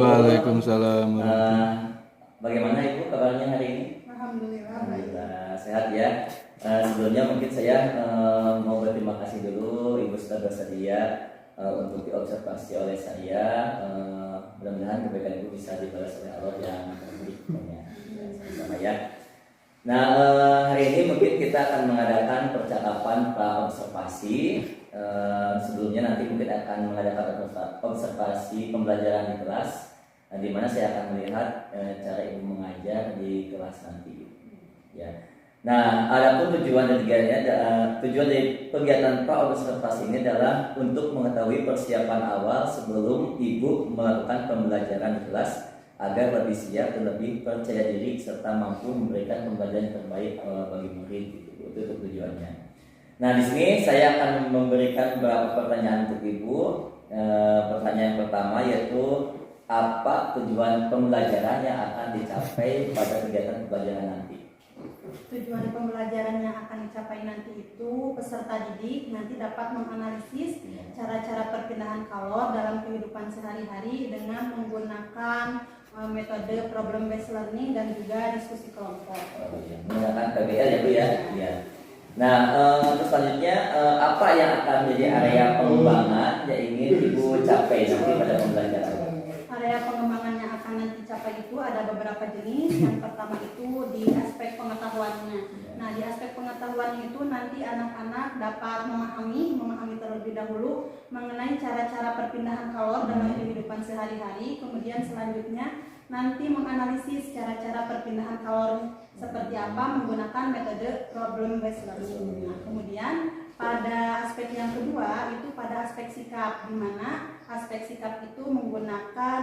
Waalaikumsalam. Bagaimana Ibu kabarnya hari ini? Alhamdulillah Sehat ya. Sebelumnya mungkin saya mau berterima kasih dulu Ibu sudah bersedia untuk diobservasi oleh saya. Mudah-mudahan kebaikan Ibu bisa dibalas oleh Allah yang terbaiknya. Sama ya. Nah, hari ini mungkin kita akan mengadakan percakapan pra-observasi. Sebelumnya nanti mungkin akan mengadakan observasi pembelajaran di kelas, di mana saya akan melihat cara Ibu mengajar di kelas nanti. Ya. Nah, adapun tujuan dari kegiatan pra-observasi ini adalah untuk mengetahui persiapan awal sebelum Ibu melakukan pembelajaran di kelas agar lebih siap dan lebih percaya diri serta mampu memberikan pembelajaran terbaik bagi murid. Itu tujuannya. Nah, di sini saya akan memberikan beberapa pertanyaan untuk Ibu. Pertanyaan pertama yaitu apa tujuan pembelajaran yang akan dicapai pada kegiatan pembelajaran nanti? Tujuan pembelajaran yang akan dicapai nanti itu peserta didik nanti dapat menganalisis cara-cara perpindahan kalor dalam kehidupan sehari-hari dengan menggunakan metode problem based learning dan juga diskusi kelompok. Menggunakan PBL ya Bu ya. Ya. Nah, terus selanjutnya apa yang akan menjadi area pengembangan yang ingin Ibu capai nanti pada pembelajaran? Area pengembangan yang akan nanti capai itu ada beberapa jenis. Yang pertama itu di aspek pengetahuannya. Nah, di aspek pengetahuannya itu nanti anak-anak dapat memahami terlebih dahulu mengenai cara-cara perpindahan kalor dalam kehidupan sehari-hari. Kemudian selanjutnya nanti menganalisis cara-cara perpindahan kalor seperti apa menggunakan metode problem based learning. Nah, kemudian pada aspek yang kedua itu pada aspek sikap, di mana aspek sikap itu menggunakan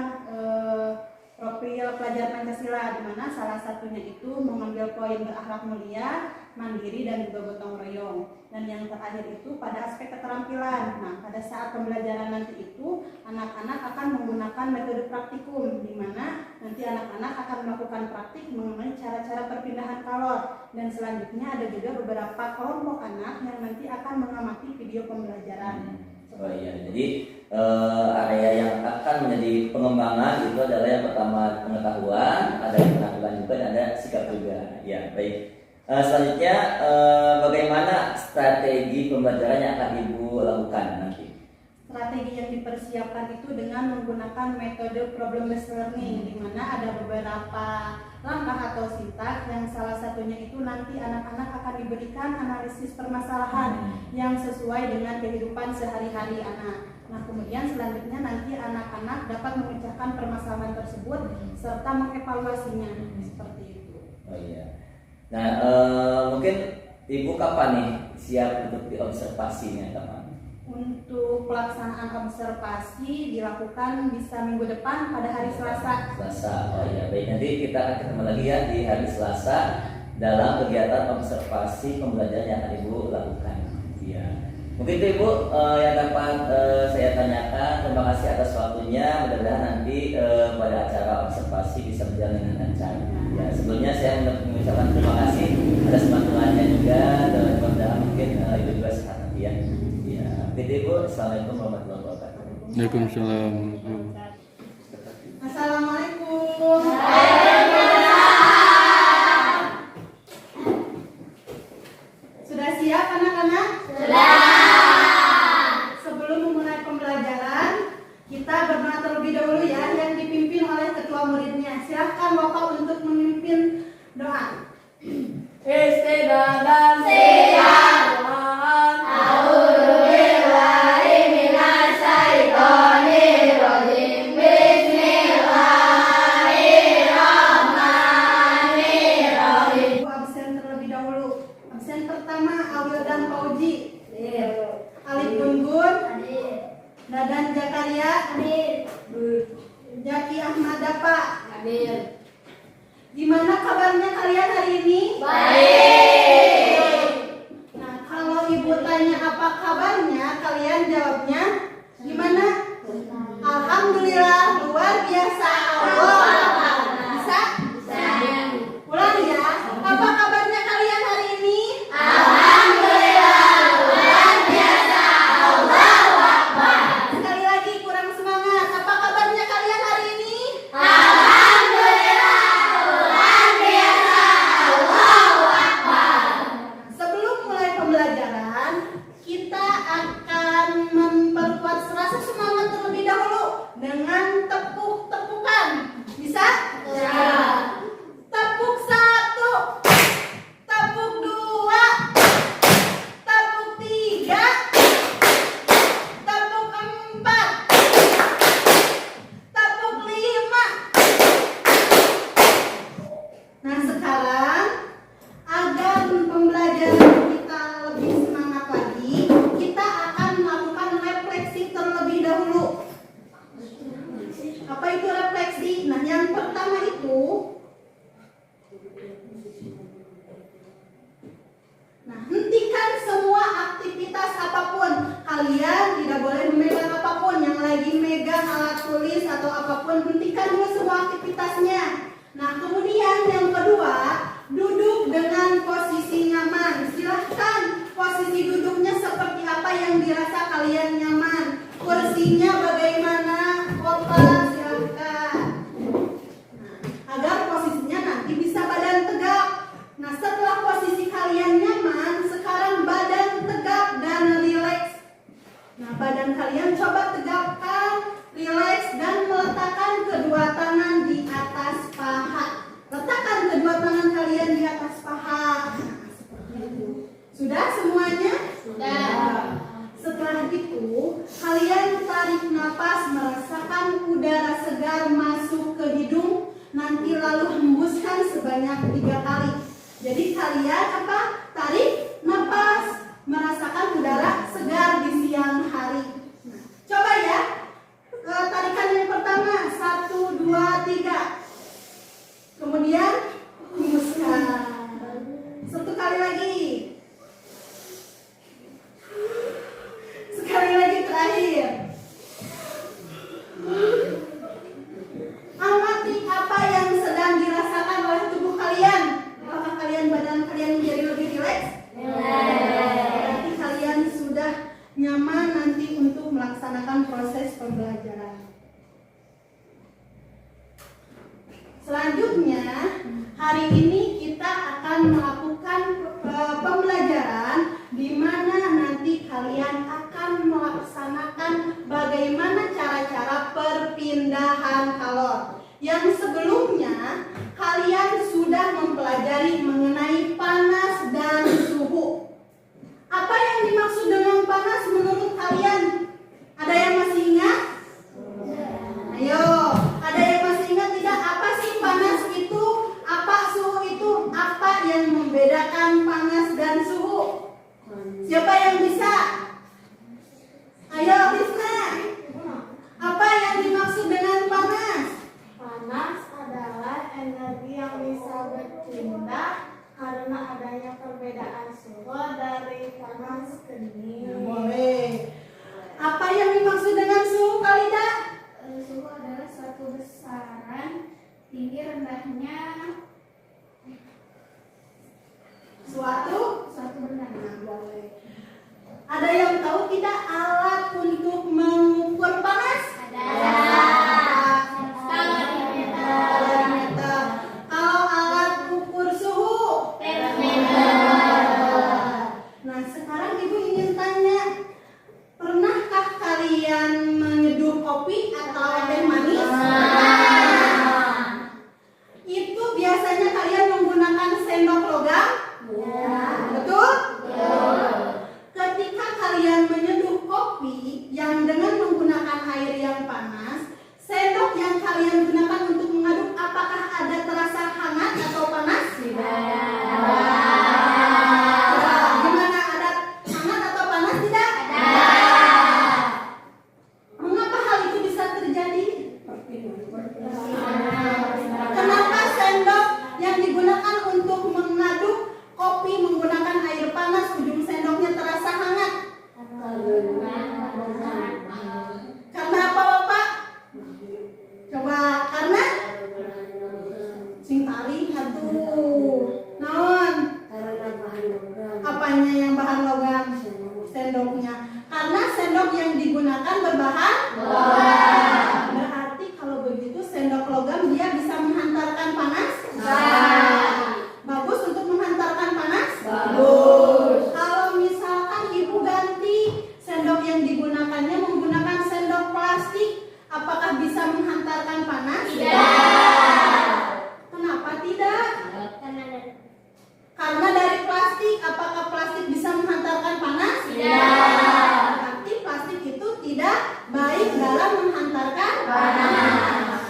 profil pelajar Pancasila, di mana salah satunya itu mengambil poin berakhlak mulia, mandiri dan juga gotong royong. Dan yang terakhir itu pada aspek keterampilan. Nah, pada saat pembelajaran nanti itu anak-anak akan menggunakan metode praktikum, di mana nanti anak-anak akan melakukan praktik mengenai cara-cara perpindahan kalor. Dan selanjutnya ada juga beberapa kelompok anak yang nanti akan mengamati video pembelajaran. Oh iya, jadi area yang akan menjadi pengembangan itu adalah yang pertama pengetahuan, ada penampilan juga dan ada sikap juga. Ya, baik. Selanjutnya bagaimana strategi pembelajaran yang akan Ibu lakukan nanti? Strategi yang dipersiapkan itu dengan menggunakan metode problem based learning, di mana ada beberapa langkah atau sintaks yang salah satunya itu nanti anak-anak akan diberikan analisis permasalahan yang sesuai dengan kehidupan sehari-hari anak. Nah, kemudian selanjutnya nanti anak-anak dapat memecahkan permasalahan tersebut serta mengevaluasinya seperti itu. Oh iya. Nah, mungkin Ibu kapan nih siap untuk diobservasinya kapan? Untuk pelaksanaan observasi dilakukan bisa minggu depan pada hari Selasa. Oh iya, baik. Nanti kita akan ketemu lagi ya di hari Selasa dalam kegiatan observasi pembelajaran yang akan Ibu lakukan. Iya. Mungkin itu Ibu yang dapat saya tanyakan. Terima kasih atas waktunya. Mudah-mudahan nanti pada acara observasi bisa berjalan dengan lancar. Ya, sebelumnya saya mengucapkan terima kasih atas bantuannya juga dan mudah-mudahan mungkin Ibu juga sehat nanti ya. Gitu Ibu, assalamualaikum warahmatullahi wabarakatuh. Waalaikumsalam. Assalamualaikum. Sudah siap anak-anak? Sudah. Sebelum memulai pembelajaran, kita berdoa terlebih dahulu ya, yang dipimpin oleh ketua muridnya. Silakan Bapak untuk memimpin doa. Istiqomah siap. Dadan Jakaria, Jaki Ahmad Dapa. Gimana kabarnya kalian hari ini? Baik. Nah, kalau Ibu tanya apa kabarnya, kalian jawabnya gimana? Alhamdulillah, luar biasa. Allah. Bisa? Ulang ya. Apa kabarnya kalian hari ini? Alhamdulillah, luar biasa. Allahu Akbar. Sekali lagi kurang semangat. Apa kabarnya kalian hari ini? dulu semua aktivitasnya. Nah, kemudian yang kedua, duduk dengan posisi nyaman. Silahkan posisi duduknya seperti apa yang dirasa kalian nyaman. Kursinya bagaimana? Bapak, silahkan. Nah, agar posisinya nanti bisa badan tegak. Nah, setelah posisi kalian nyaman, sekarang badan tegak dan rileks. Nah, badan kalian coba tegakkan, rileks, dan meletakkan kedua tangan di atas paha. Letakkan kedua tangan kalian di atas paha. Nah, seperti itu. Sudah semuanya? Sudah. Setelah itu, kalian tarik napas, merasakan udara segar masuk ke hidung, nanti lalu hembuskan sebanyak 3 kali. Jadi kalian tarik napas, merasakan udara segar di siang hari. Nah, coba ya. Tarikan yang pertama, 1, 2, 3. Kemudian hembuskan. 1 kali lagi. Sekali lagi terakhir. Amati apa yang sedang dirasakan oleh tubuh kalian. Apakah badan kalian menjadi lebih rileks? Berarti kalian sudah nyaman nanti untuk melaksanakan proses pembelajaran. Selanjutnya, hari ini kita akan melakukan pembelajaran di mana nanti kalian akan melaksanakan bagaimana cara-cara perpindahan kalor. Yang sebelumnya kalian sudah mempelajari mengenai panas dan suhu. Apa yang dimaksud dengan panas menurut kalian? Ada yang masih ingat? Ayo, ada yang masih ingat tidak? Apa sih panas itu? Apa suhu itu? Apa yang membedakan panas dan suhu? Siapa yang bisa? Ayo, Tisna. Apa yang dimaksud dengan panas? Panas adalah energi yang bisa berpindah karena adanya perbedaan suhu dari panas ke dingin. Boleh. Apa yang dimaksud dengan suhu, Kalida? Suhu adalah suatu besaran tinggi rendahnya Suatu benda. boleh. Ada yang tahu tidak alat untuk mengukur panas? Kalorimeter. Kalau alat ukur suhu? Nah, sekarang Ibu ingin tanya, pernahkah kalian menyeduh kopi atau teh manis? Itu biasanya kalian menggunakan sendok logam? Betul? Ketika kalian menyeduh kopi yang dengan menggunakan air yang panas, sendok yang kalian gunakan untuk mengaduk apakah ada terasa hangat atau panas? Gimana, ada hangat atau panas tidak? Mengapa hal itu bisa terjadi? Kenapa sendok yang digunakan untuk mengaduk kopi menggunakan air panas ujung sendoknya terasa hangat? Karena apa, Bapak? Coba, karena sing tali aduh. Naon? Apanya yang bahan logam? Sendoknya. Karena sendok yang digunakan berbahan logam. Berarti kalau begitu sendok logam dia bisa menghantarkan panas? Bagus untuk menghantarkan panas? Bagus. Kalau misalkan Ibu ganti sendok yang digunakannya menggunakan sendok plastik, apakah bisa menghantarkan panas? Tidak. Kenapa tidak? Karena dari plastik, apakah plastik bisa menghantarkan panas? Tidak. Berarti plastik itu tidak baik dalam menghantarkan panas.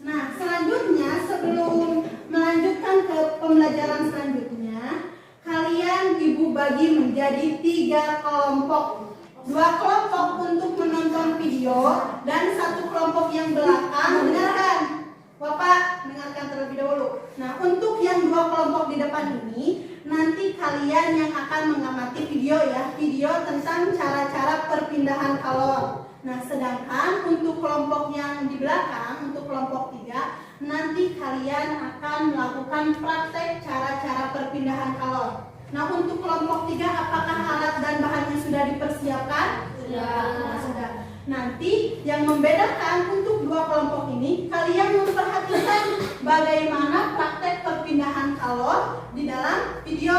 Nah, selanjutnya sebelum melanjutkan ke pembelajaran selanjutnya, kalian Ibu bagi menjadi 3 kelompok. 2 kelompok untuk menonton video dan 1 kelompok yang belakang dengarkan. Bapak dengarkan terlebih dahulu. Nah, untuk yang 2 kelompok di depan ini, nanti kalian yang akan mengamati video ya, video tentang cara-cara perpindahan kalor. Nah, sedangkan untuk kelompok yang di belakang, untuk kelompok 3, nanti kalian akan melakukan praktek cara-cara perpindahan kalor. Nah, untuk kelompok 3, apakah alat dan bahannya sudah dipersiapkan? Sudah. Nanti yang membedakan untuk 2 kelompok ini, kalian memperhatikan bagaimana praktek perpindahan kalor di dalam video.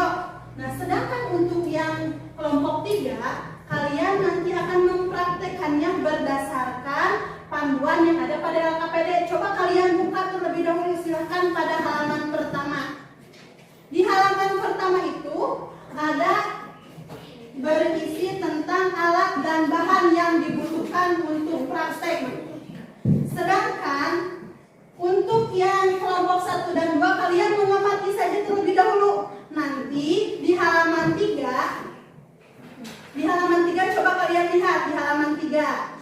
Nah, sedangkan untuk yang kelompok 3, kalian nanti akan mempraktekannya berdasarkan panduan yang ada pada LKPD. Coba kalian buka terlebih dahulu, silahkan pada halaman pertama. Di halaman pertama itu ada berisi tentang alat dan bahan yang dibutuhkan untuk praktek. Sedangkan untuk yang kelompok 1 dan 2, kalian mengamati saja terlebih dahulu. Nanti di halaman 3 coba kalian lihat di halaman 3.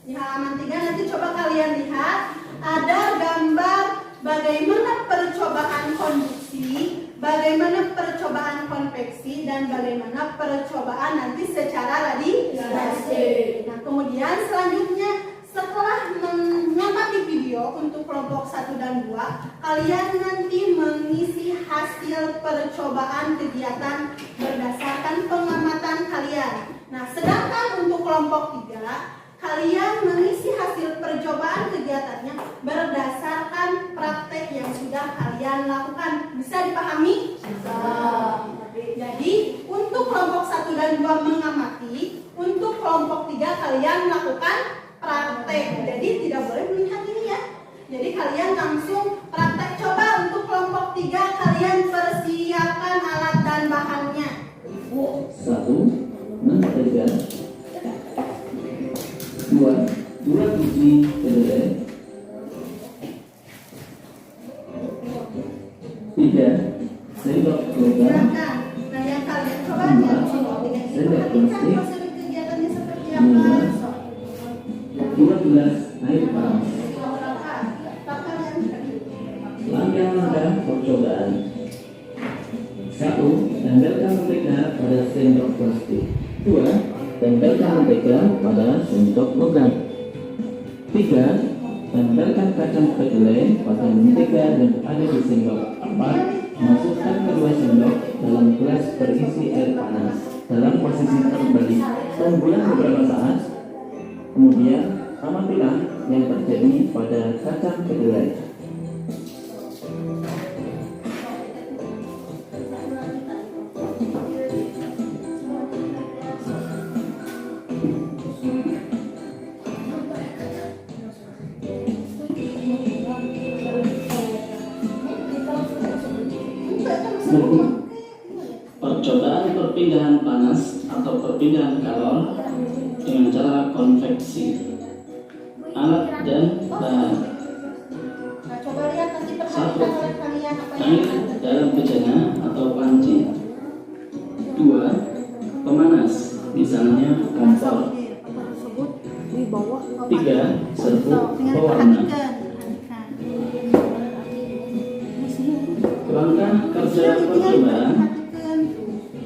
Di halaman 3 nanti coba kalian lihat ada gambar bagaimana percobaan konduksi, bagaimana percobaan konveksi, dan bagaimana percobaan nanti secara radiasi. Nah, kemudian selanjutnya setelah mengamati video untuk kelompok 1 dan 2, kalian nanti mengisi hasil percobaan kegiatan berdasarkan pengamatan kalian. Nah, sedangkan untuk kelompok 3, kalian mengisi hasil percobaan kegiatannya berdasarkan praktek yang sudah kalian lakukan. Bisa dipahami? Bisa. Jadi, untuk kelompok 1 dan 2 mengamati, untuk kelompok 3 kalian melakukan praktek. Jadi, tidak boleh melihat ini ya. Jadi, kalian langsung praktek. Coba untuk kelompok 3 kalian persiapkan alat dan bahannya. 1 mentega, 2 biji kedelai, 3 sendok logam, Silakan. Nah, yang kalian coba lihat kelompok 3 ini, perhatikan prosedur kegiatannya seperti apa. 2 gelas air panas. Langkah-langkah percobaan. 1. Tempelkan mentega pada sendok plastik. 2. Tempelkan mentega pada sendok logam. 3. Tempelkan kacang kedelai pada mentega yang ada di sendok. 4. Masukkan kedua sendok dalam gelas berisi air panas dalam posisi terbalik. Tunggulah beberapa saat. Kemudian amatilah yang terjadi pada kacang kedelai. Percobaan perpindahan panas atau perpindahan kalor dengan cara konveksi. Alat dan bahan. Nah, coba lihat nanti perhatikan oleh kalian apa yang Air dalam bejana atau panci. 2. Pemanas, misalnya kompor. 3. Serbuk pewarna. Langkah kerja percobaan.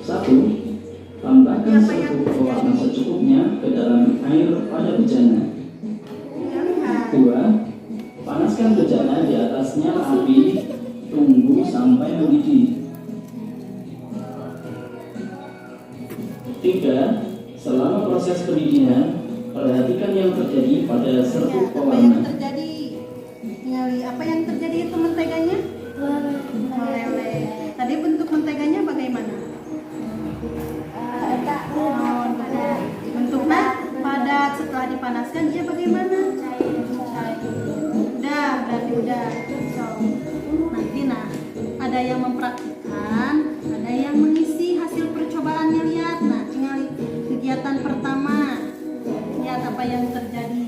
1. Tambahkan serbuk pewarna secukupnya ke dalam air pada bejana. 2. Panaskan bejana di atasnya api, tunggu sampai mendidih. 3. Selama proses pendidikan, perhatikan yang terjadi pada serbuk apa yang pewarna. terjadi? Nyali, apa yang terjadi itu menteganya? Meleleh. Tadi bentuk menteganya bagaimana? Bentuknya padat, setelah dipanaskan dia bagaimana? Udah, berarti udah. So, nanti ada yang mempraktikkan, ada yang mengisi hasil percobaannya. Lihat, tinggal kegiatan pertama. Lihat apa yang terjadi.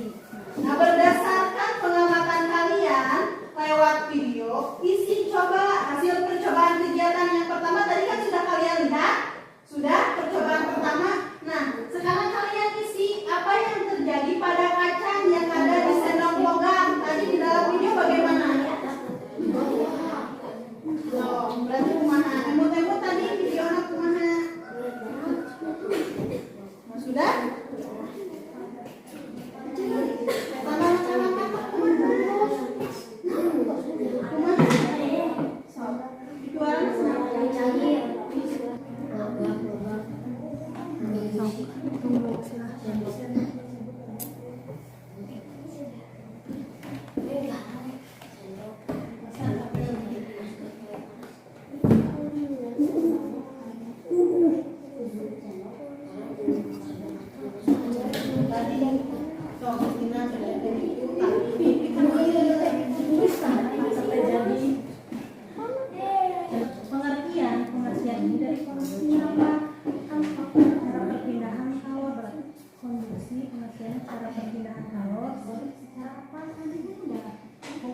Nah, berdasarkan pengamatan kalian lewat video, isi coba hasil percobaan kegiatan yang pertama. Tadi kan sudah kalian lihat, sudah percobaan pertama. Nah, sekarang kalian isi apa yang terjadi pada kacang yang ada di sendok logam. Tadi di dalam video bagaimana? Oh, berarti kumaha.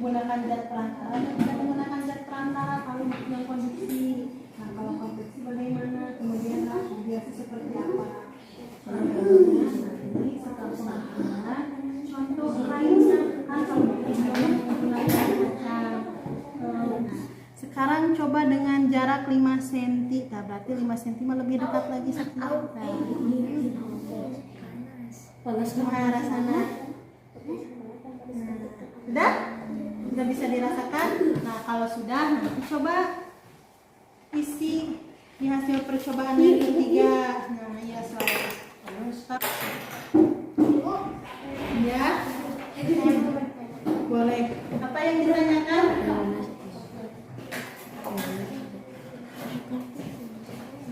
menggunakan zat perantara dan tidak menggunakan zat perantara kalau untuk yang konduksi. Nah, kalau konduksi bagaimana? Kemudian biasa seperti apa? Nanti setelah pemahaman, contoh lainnya atau menggunakan macam sekarang coba dengan jarak 5 cm. Nah, berarti 5 cm lebih dekat lagi setelah panas ke arah sana. Sudah? Sudah bisa dirasakan? Nah, kalau sudah, nanti coba isi di hasil percobaan yang ketiga. Nah, ya selalu. Stop. Ya. Boleh. Apa yang ditanyakan?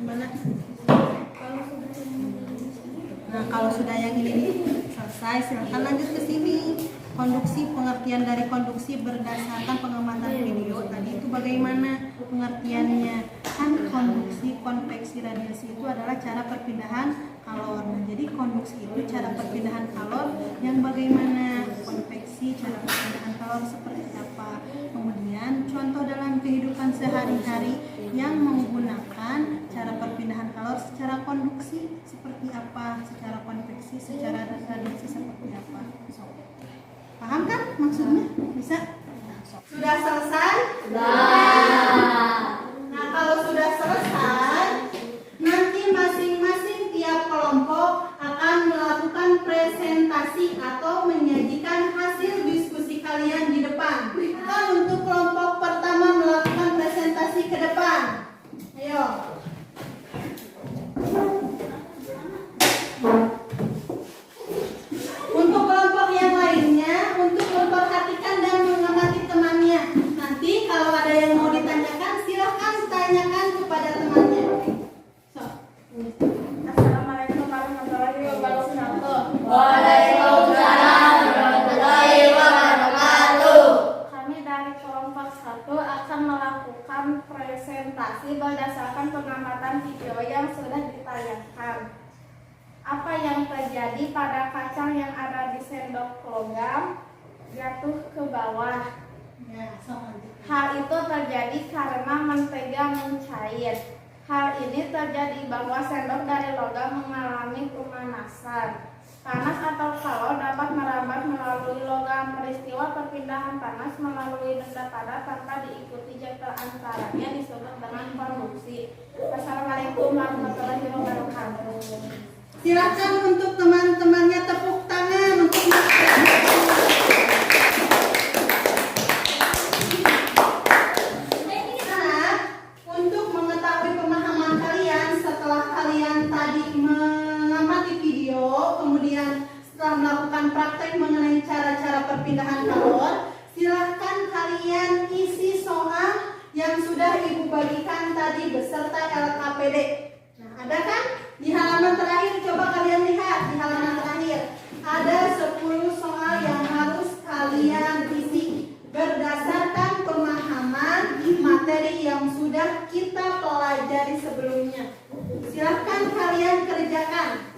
Mana? Nah, kalau sudah yang ini selesai, silakan lanjut ke sini. Konduksi, pengertian dari konduksi berdasarkan pengamatan video tadi itu bagaimana pengertiannya? Kan konduksi, konveksi, radiasi itu adalah cara perpindahan kalor. Nah, jadi konduksi itu cara perpindahan kalor yang bagaimana? Konveksi, cara perpindahan kalor seperti apa? Kemudian contoh dalam kehidupan sehari-hari yang menggunakan cara perpindahan kalor secara konduksi seperti apa? Secara konveksi, secara radiasi seperti apa? Paham kan maksudnya? Bisa? Sudah selesai? Nah, kalau sudah selesai, nanti masing-masing tiap kelompok akan melakukan presentasi atau menyajikan hasil diskusi kalian di depan. Kan untuk kelompok pertama melakukan presentasi ke depan. Ayo. Untuk kelompok yang lainnya, untuk memperhatikan dan mengamati temannya. Nanti kalau ada yang mau ditanyakan, silahkan tanyakan kepada temannya. Assalamualaikum warahmatullahi wabarakatuh. Waalaikumsalam warahmatullahi wabarakatuh. Kami dari kelompok 1 akan melakukan presentasi berdasarkan pengamatan video yang sudah ditayangkan. Apa yang terjadi pada kacang yang ada di sendok logam jatuh ke bawah? Hal itu terjadi karena mentega mencair. Hal ini terjadi bahwa sendok dari logam mengalami pemanasan. Panas atau kalor dapat merambat melalui logam. Peristiwa perpindahan panas melalui benda padat tanpa diikuti jangka antaranya disebut dengan konduksi. Assalamualaikum warahmatullahi wabarakatuh. Silakan untuk teman-temannya tepuk tangan untuk untuk mengetahui pemahaman kalian setelah kalian tadi mengamati video, kemudian setelah melakukan praktek mengenai cara-cara perpindahan kalor, silahkan kalian isi soal yang sudah Ibu bagikan tadi beserta LKPD. Nah, ada kan? Di halaman terakhir, coba kalian lihat di halaman terakhir ada 10 soal yang harus kalian isi berdasarkan pemahaman materi yang sudah kita pelajari sebelumnya. Silahkan kalian kerjakan.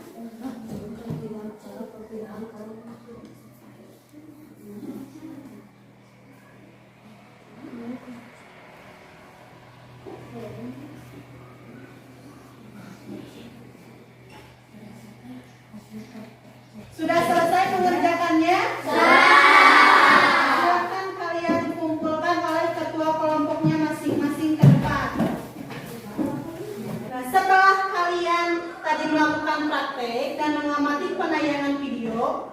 Sudah selesai mengerjakannya? Silakan kalian kumpulkan oleh ketua kelompoknya masing-masing ke depan. Nah, setelah kalian tadi melakukan praktek dan mengamati penayangan video,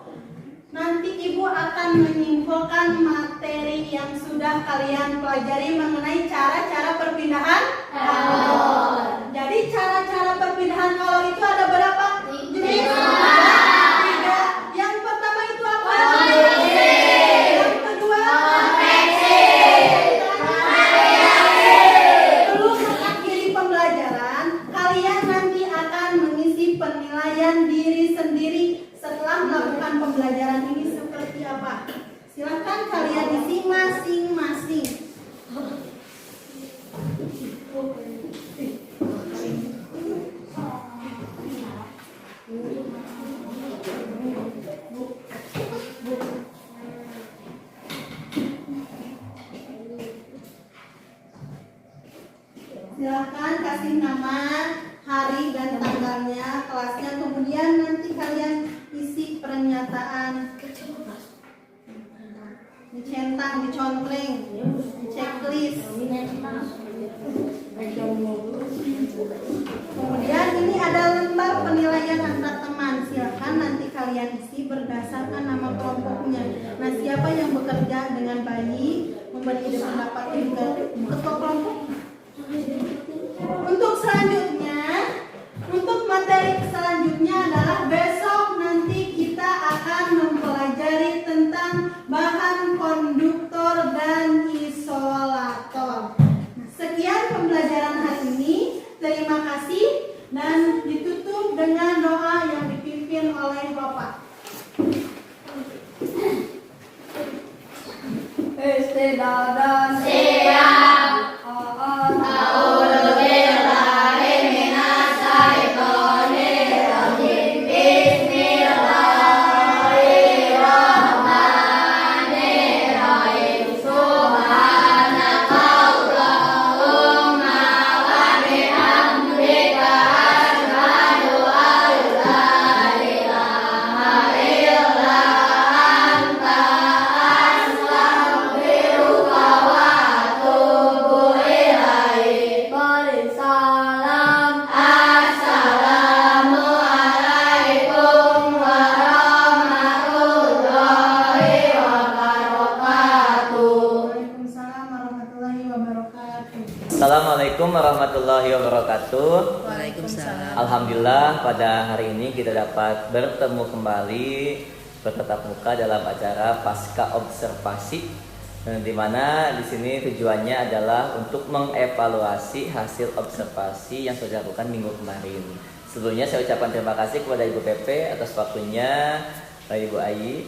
nanti Ibu akan menyimpulkan materi yang sudah kalian pelajari mengenai cara-cara perpindahan kalor. Jadi cara-cara perpindahan kalor itu ada berapa? Jenis? Yang pertama itu apa? Yang kedua? Sebelum mengakhiri pembelajaran, kalian nanti akan mengisi penilaian diri sendiri setelah melakukan pembelajaran ini seperti apa. Silakan kalian isi masing-masing. Silahkan kasih nama, hari dan tanggalnya, kelasnya, kemudian nanti kalian isi pernyataan, dicentang, dicontreng, checklist. Kemudian ini ada lembar penilaian antar teman. Silahkan nanti kalian isi berdasarkan nama kelompoknya. Nah, siapa yang bekerja dengan baik, memberi ide pendapat juga ketua kelompok. Untuk selanjutnya, untuk materi selanjutnya adalah besok nanti kita akan mempelajari tentang bahan konduktor dan isolator. Nah, sekian pembelajaran hari ini. Terima kasih dan ditutup dengan doa yang dipimpin oleh Bapak. Istidadan siap. A'udzubillahi minasyaitonir rajim. Bismillahirrahmanirrahim. Subhanaka Allahumma wa bihamdika asyhadu an la ilaha illa anta astaghfiruka wa atubu ilaik. Salam. Assalamualaikum warahmatullahi wabarakatuh. Waalaikumsalam warahmatullahi wabarakatuh. Assalamualaikum warahmatullahi wabarakatuh. Waalaikumsalam. Alhamdulillah pada hari ini kita dapat bertemu kembali bertatap muka dalam acara pasca observasi, di mana di sini tujuannya adalah untuk mengevaluasi hasil observasi yang sudah dilakukan minggu kemarin. Sebelumnya saya ucapkan terima kasih kepada Ibu Pepe atas waktunya, Ibu Ayi,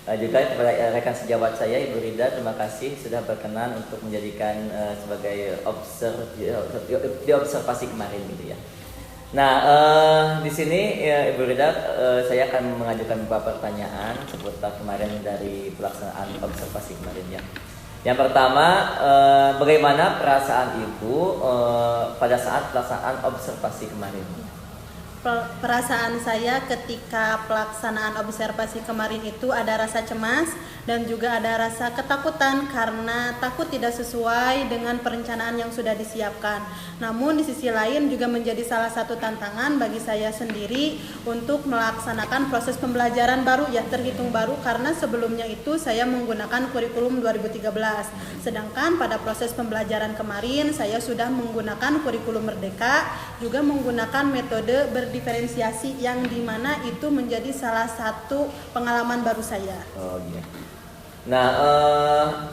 juga kepada rekan sejawat saya Ibu Rida, terima kasih sudah berkenan untuk menjadikan sebagai di observasi kemarin gitu ya. Nah, di sini Ibu Rida, saya akan mengajukan beberapa pertanyaan seputar kemarin dari pelaksanaan observasi kemarin ya. Yang pertama, bagaimana perasaan Ibu pada saat pelaksanaan observasi kemarin? Perasaan saya ketika pelaksanaan observasi kemarin itu ada rasa cemas dan juga ada rasa ketakutan karena takut tidak sesuai dengan perencanaan yang sudah disiapkan. Namun di sisi lain juga menjadi salah satu tantangan bagi saya sendiri untuk melaksanakan proses pembelajaran baru, ya terhitung baru karena sebelumnya itu saya menggunakan kurikulum 2013. Sedangkan pada proses pembelajaran kemarin saya sudah menggunakan kurikulum Merdeka, juga menggunakan metode berdiferensiasi yang dimana itu menjadi salah satu pengalaman baru saya. Oh iya. Nah,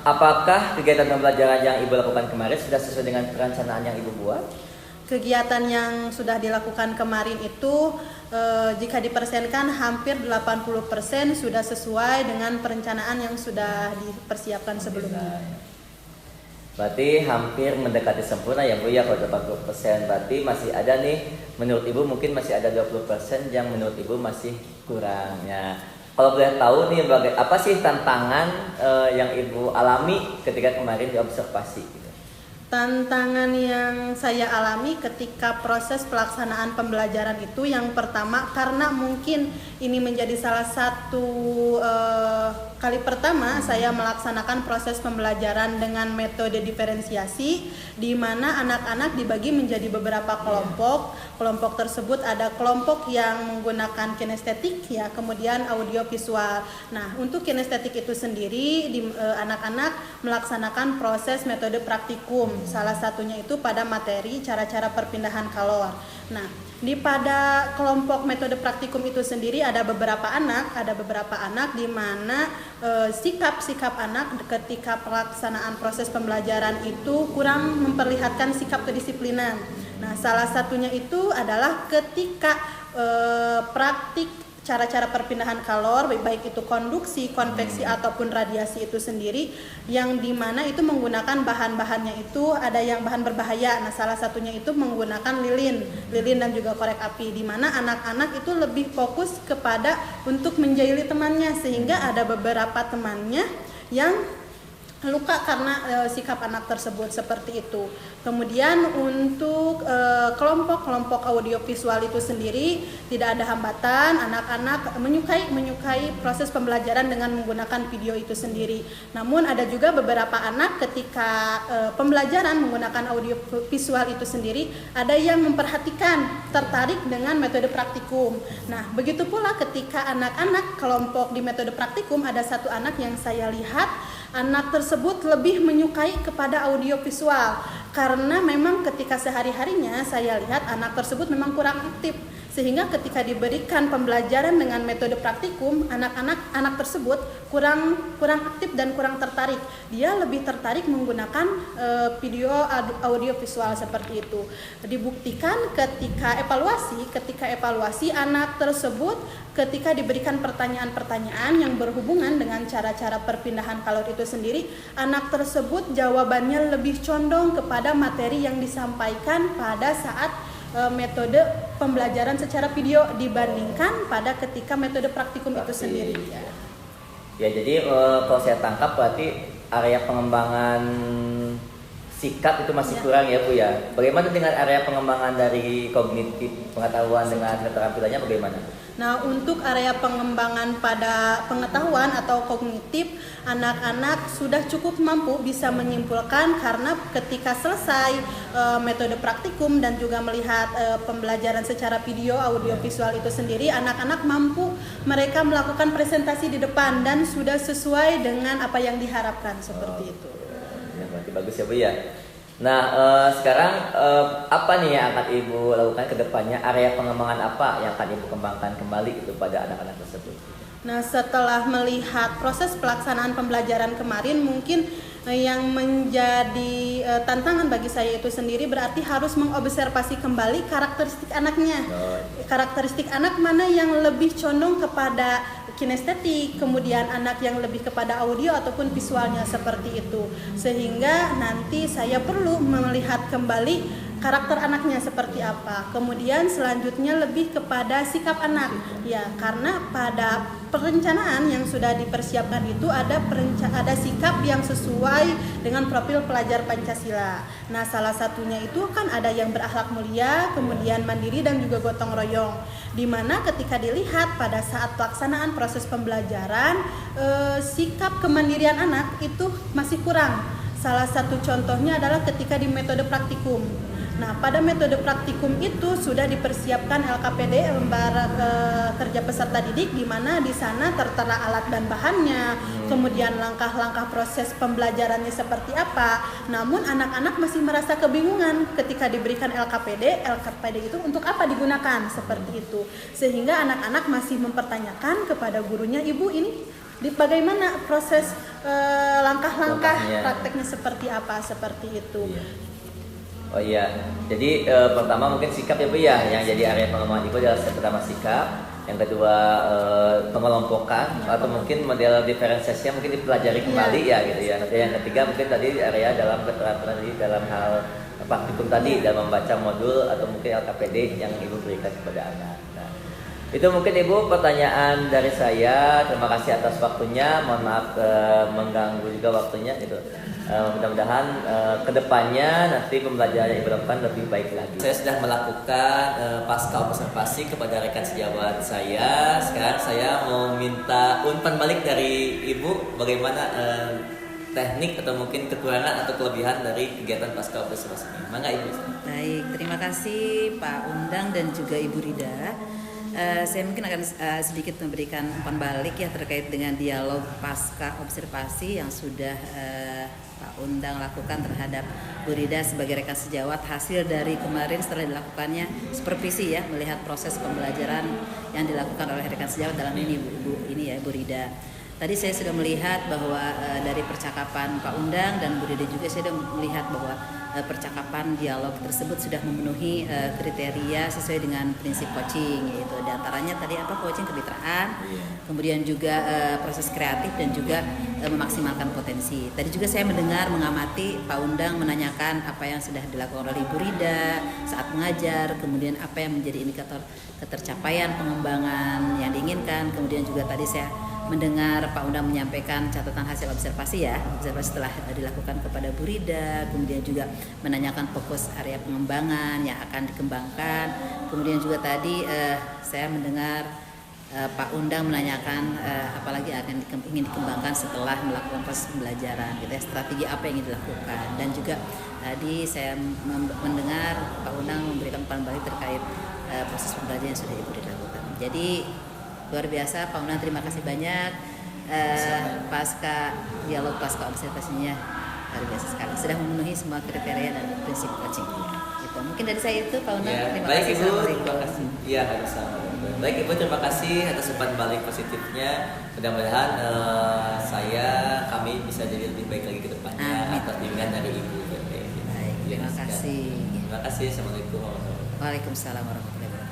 apakah kegiatan pembelajaran yang Ibu lakukan kemarin sudah sesuai dengan perencanaan yang Ibu buat? Kegiatan yang sudah dilakukan kemarin itu jika dipersenkan hampir 80% sudah sesuai dengan perencanaan yang sudah dipersiapkan sebelumnya. Berarti hampir mendekati sempurna ya Bu ya, kalau 80%. Berarti masih ada nih, menurut Ibu mungkin masih ada 20% yang menurut Ibu masih kurangnya. Kalau boleh tahu nih, apa sih tantangan yang Ibu alami ketika kemarin diobservasi? Tantangan yang saya alami ketika proses pelaksanaan pembelajaran itu yang pertama, karena mungkin ini menjadi salah satu kali pertama saya melaksanakan proses pembelajaran dengan metode diferensiasi, di mana anak-anak dibagi menjadi beberapa kelompok. Kelompok tersebut ada kelompok yang menggunakan kinestetik ya, kemudian audio visual. Nah, untuk kinestetik itu sendiri anak-anak melaksanakan proses metode praktikum. Salah satunya itu pada materi cara-cara perpindahan kalor. Nah, pada kelompok metode praktikum itu sendiri ada beberapa anak di mana sikap-sikap anak ketika pelaksanaan proses pembelajaran itu kurang memperlihatkan sikap kedisiplinan. Nah, salah satunya itu adalah ketika praktik cara-cara perpindahan kalor, baik itu konduksi, konveksi ataupun radiasi itu sendiri, yang dimana itu menggunakan bahan-bahannya itu ada yang bahan berbahaya. Nah, salah satunya itu menggunakan lilin dan juga korek api, di mana anak-anak itu lebih fokus kepada untuk menjahili temannya, sehingga ada beberapa temannya yang luka karena sikap anak tersebut seperti itu. Kemudian untuk kelompok audiovisual itu sendiri tidak ada hambatan, anak-anak menyukai proses pembelajaran dengan menggunakan video itu sendiri. Namun ada juga beberapa anak ketika pembelajaran menggunakan audiovisual itu sendiri ada yang memperhatikan, tertarik dengan metode praktikum. Nah, begitu pula ketika anak-anak kelompok di metode praktikum, ada satu anak yang saya lihat anak tersebut lebih menyukai kepada audiovisual karena memang ketika sehari-harinya saya lihat anak tersebut memang kurang aktif, sehingga ketika diberikan pembelajaran dengan metode praktikum anak tersebut kurang aktif dan kurang tertarik. Dia lebih tertarik menggunakan video audiovisual seperti itu. Dibuktikan ketika evaluasi anak tersebut ketika diberikan pertanyaan-pertanyaan yang berhubungan dengan cara-cara perpindahan kalori itu sendiri, anak tersebut jawabannya lebih condong kepada materi yang disampaikan pada saat metode pembelajaran secara video dibandingkan pada ketika metode praktikum itu sendiri. Ya, jadi kalau saya tangkap berarti area pengembangan sikap itu masih kurang ya Bu ya. Bagaimana dengan area pengembangan dari kognitif pengetahuan dengan keterampilannya bagaimana? Nah, untuk area pengembangan pada pengetahuan atau kognitif, anak-anak sudah cukup mampu bisa menyimpulkan karena ketika selesai metode praktikum dan juga melihat pembelajaran secara video audiovisual itu sendiri, anak-anak mampu mereka melakukan presentasi di depan dan sudah sesuai dengan apa yang diharapkan seperti itu. Ya, berarti bagus ya Bu ya. Nah, sekarang apa nih yang akan Ibu lakukan ke depannya? Area pengembangan apa yang akan Ibu kembangkan kembali itu pada anak-anak tersebut? Nah, setelah melihat proses pelaksanaan pembelajaran kemarin, mungkin yang menjadi tantangan bagi saya itu sendiri berarti harus mengobservasi kembali karakteristik anaknya. Karakteristik anak mana yang lebih condong kepada kinestetik, kemudian anak yang lebih kepada audio ataupun visualnya seperti itu. Sehingga nanti saya perlu melihat kembali karakter anaknya seperti apa. Kemudian selanjutnya lebih kepada sikap anak. Ya, karena pada perencanaan yang sudah dipersiapkan itu ada sikap yang sesuai dengan profil pelajar Pancasila. Nah, salah satunya itu kan ada yang berakhlak mulia, kemudian mandiri dan juga gotong royong. Di mana ketika dilihat pada saat pelaksanaan proses pembelajaran, sikap kemandirian anak itu masih kurang. Salah satu contohnya adalah ketika di metode praktikum. Nah, pada metode praktikum itu sudah dipersiapkan LKPD, lembar kerja peserta didik, di mana di sana tertera alat dan bahannya, kemudian langkah-langkah proses pembelajarannya seperti apa. Namun anak-anak masih merasa kebingungan ketika diberikan LKPD itu untuk apa digunakan seperti itu. Sehingga anak-anak masih mempertanyakan kepada gurunya, "Ibu, ini bagaimana proses langkah-langkah prakteknya seperti apa?" seperti itu. Oh iya, jadi pertama mungkin sikap ya Bu ya, yang jadi area pengembangan Ibu adalah pertama sikap, yang kedua pengelompokan atau mungkin model diferensiasi yang mungkin dipelajari kembali ya gitu ya. Nanti yang ketiga mungkin tadi area dalam keterampilan dalam hal praktikum tadi dalam membaca modul atau mungkin LKPD yang Ibu berikan kepada anak. Nah, itu mungkin Ibu pertanyaan dari saya. Terima kasih atas waktunya. Mohon maaf mengganggu juga waktunya gitu. Mudah-mudahan kedepannya nanti pembelajaran yang Ibu lakukan lebih baik lagi. Saya sudah melakukan pasca observasi kepada rekan sejawat saya. Sekarang saya mau minta umpan balik dari Ibu bagaimana teknik atau mungkin kekurangan atau kelebihan dari kegiatan pasca observasi ini. Mangga Ibu. Baik, terima kasih Pak Undang dan juga Ibu Rida. Saya mungkin akan sedikit memberikan umpan balik ya terkait dengan dialog pasca observasi yang sudah Pak Undang lakukan terhadap Bu Rida sebagai rekan sejawat hasil dari kemarin setelah dilakukannya supervisi ya, melihat proses pembelajaran yang dilakukan oleh rekan sejawat dalam ini Bu Rida. Tadi saya sudah melihat bahwa dari percakapan Pak Undang dan Bu Rida juga saya sudah melihat bahwa percakapan dialog tersebut sudah memenuhi kriteria sesuai dengan prinsip coaching, yaitu diantaranya tadi apa, coaching kemitraan, kemudian juga proses kreatif dan juga memaksimalkan potensi. Tadi juga saya mengamati Pak Undang menanyakan apa yang sudah dilakukan oleh Ibu Rida saat mengajar, kemudian apa yang menjadi indikator ketercapaian pengembangan yang diinginkan, kemudian juga tadi saya mendengar Pak Undang menyampaikan catatan hasil observasi ya, observasi telah dilakukan kepada Bu Rida, kemudian juga menanyakan fokus area pengembangan yang akan dikembangkan, kemudian juga tadi saya mendengar Pak Undang menanyakan apalagi akan ingin dikembangkan setelah melakukan proses pembelajaran, gitu ya, strategi apa yang ingin dilakukan, dan juga tadi saya mendengar Pak Undang memberikan umpan balik terkait proses pembelajaran yang sudah Ibu Rida lakukan. Jadi luar biasa Pak Undang, terima kasih banyak. Dialog pasca observasinya luar biasa sekali, sudah memenuhi semua kriteria dan prinsip coaching. Gitu. Mungkin dari saya itu Pak Undang. Ya, Terima baik kasih. Ibu, terima kasih. Iya, sama. Baik Ibu, terima kasih atas umpan balik positifnya. Mudah-mudahan kami bisa jadi lebih baik lagi ke depannya atas bimbingan dari Ibu. Baik, terima kasih. Terima kasih. Assalamualaikum warahmatullahi wabarakatuh. Waalaikumsalam warahmatullahi wabarakatuh.